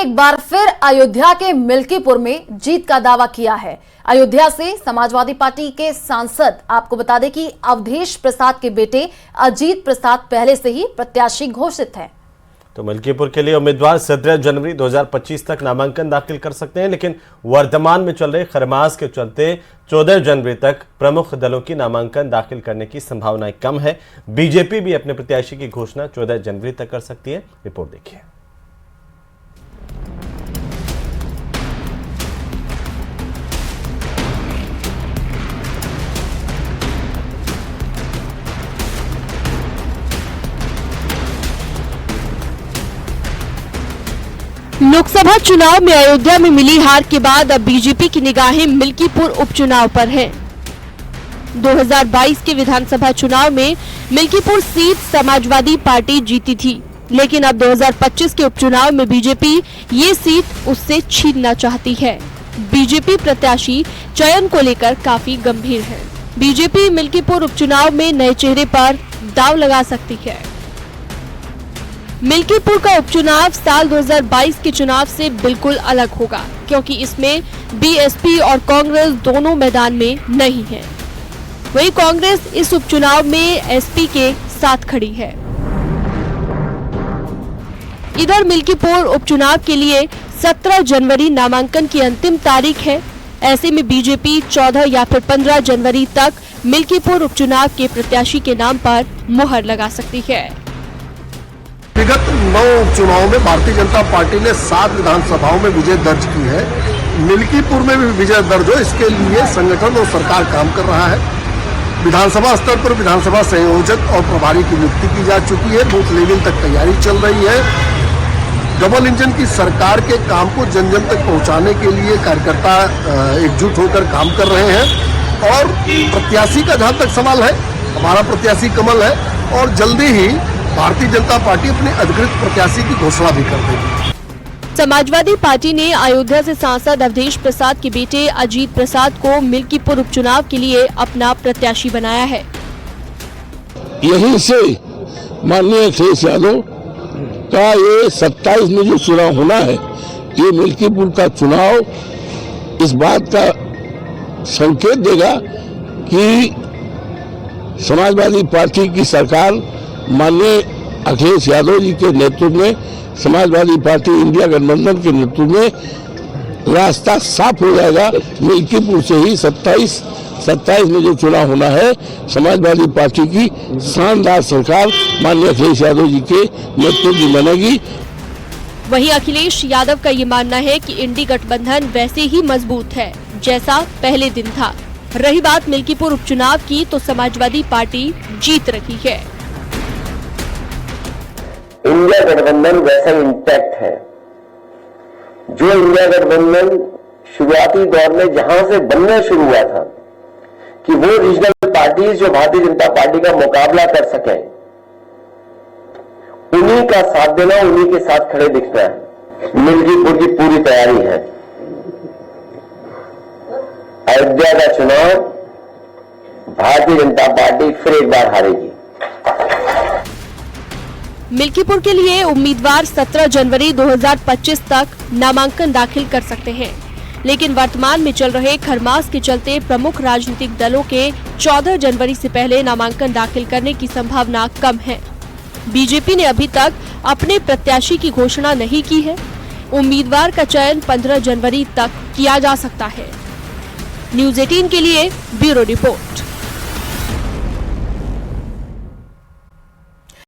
एक बार फिर अयोध्या के मिल्कीपुर में जीत का दावा किया है। अयोध्या से समाजवादी पार्टी के सांसद, आपको बता दें कि अवधेश प्रसाद के बेटे अजीत प्रसाद पहले से ही प्रत्याशी घोषित हैं। तो मिल्कीपुर के लिए उम्मीदवार 17 जनवरी 2025 तक नामांकन दाखिल कर सकते हैं, लेकिन वर्तमान में चल रहे खरमास के चलते 14 जनवरी तक प्रमुख दलों की नामांकन दाखिल करने की संभावनाएं कम है। बीजेपी भी अपने प्रत्याशी की घोषणा 14 जनवरी तक कर सकती है। रिपोर्ट देखिए। लोकसभा चुनाव में अयोध्या में मिली हार के बाद अब बीजेपी की निगाहें मिल्कीपुर उपचुनाव पर हैं। 2022 के विधानसभा चुनाव में मिल्कीपुर सीट समाजवादी पार्टी जीती थी, लेकिन अब 2025 के उपचुनाव में बीजेपी ये सीट उससे छीनना चाहती है। बीजेपी प्रत्याशी चयन को लेकर काफी गंभीर है। बीजेपी मिल्कीपुर उपचुनाव में नए चेहरे पर दांव लगा सकती है। मिल्कीपुर का उपचुनाव साल 2022 के चुनाव से बिल्कुल अलग होगा, क्योंकि इसमें बीएसपी और कांग्रेस दोनों मैदान में नहीं है। वहीं कांग्रेस इस उपचुनाव में एसपी के साथ खड़ी है। इधर मिल्कीपुर उपचुनाव के लिए 17 जनवरी नामांकन की अंतिम तारीख है। ऐसे में बीजेपी 14 या फिर 15 जनवरी तक मिल्कीपुर उपचुनाव के प्रत्याशी के नाम पर मुहर लगा सकती है। विगत 9 उपचुनावों में भारतीय जनता पार्टी ने 7 विधानसभाओं में विजय दर्ज की है। मिल्कीपुर में भी विजय दर्ज हो, इसके लिए संगठन और सरकार काम कर रहा है। विधानसभा स्तर पर विधानसभा संयोजक और प्रभारी की नियुक्ति की जा चुकी है। बूथ लेवल तक तैयारी चल रही है। डबल इंजन की सरकार के काम को जन जन तक पहुंचाने के लिए कार्यकर्ता एकजुट होकर काम कर रहे हैं। और प्रत्याशी का जहां तक सवाल है, हमारा प्रत्याशी कमल है और जल्दी ही भारतीय जनता पार्टी अपने अधिकृत प्रत्याशी की घोषणा भी कर देगी। समाजवादी पार्टी ने अयोध्या से सांसद अवधेश प्रसाद के बेटे अजीत प्रसाद को मिल्कीपुर उपचुनाव के लिए अपना प्रत्याशी बनाया है। यहीं से माननीय अखिलेश यादव का ये 27 में जो चुनाव होना है, ये मिल्कीपुर का चुनाव इस बात का संकेत देगा कि समाजवादी पार्टी की सरकार माननीय अखिलेश यादव जी के नेतृत्व में, समाजवादी पार्टी इंडिया गठबंधन के नेतृत्व में रास्ता साफ हो जाएगा। मिल्कीपुर से ही 27 में जो चुनाव होना है, समाजवादी पार्टी की शानदार सरकार माननीय अखिलेश यादव जी के नेतृत्व में बनेगी। वहीं अखिलेश यादव का ये मानना है कि इंडी गठबंधन वैसे ही मजबूत है जैसा पहले दिन था। रही बात मिल्कीपुर उपचुनाव की, तो समाजवादी पार्टी जीत रही है। इंडिया गठबंधन वैसा इंटैक्ट है जो इंडिया गठबंधन शुरुआती दौर में जहां से बनना शुरू हुआ था, कि वो रीजनल पार्टीज जो भारतीय जनता पार्टी का मुकाबला कर सकें, उन्हीं का साथ देना, उन्हीं के साथ खड़े दिखना है। मिल्कीपुर की पूरी तैयारी है। अयोध्या का चुनाव भारतीय जनता पार्टी फिर एक बार हारेगी। मिल्कीपुर के लिए उम्मीदवार 17 जनवरी 2025 तक नामांकन दाखिल कर सकते हैं, लेकिन वर्तमान में चल रहे खरमास के चलते प्रमुख राजनीतिक दलों के 14 जनवरी से पहले नामांकन दाखिल करने की संभावना कम है। बीजेपी ने अभी तक अपने प्रत्याशी की घोषणा नहीं की है। उम्मीदवार का चयन 15 जनवरी तक किया जा सकता है। न्यूज़ 18 के लिए ब्यूरो रिपोर्ट।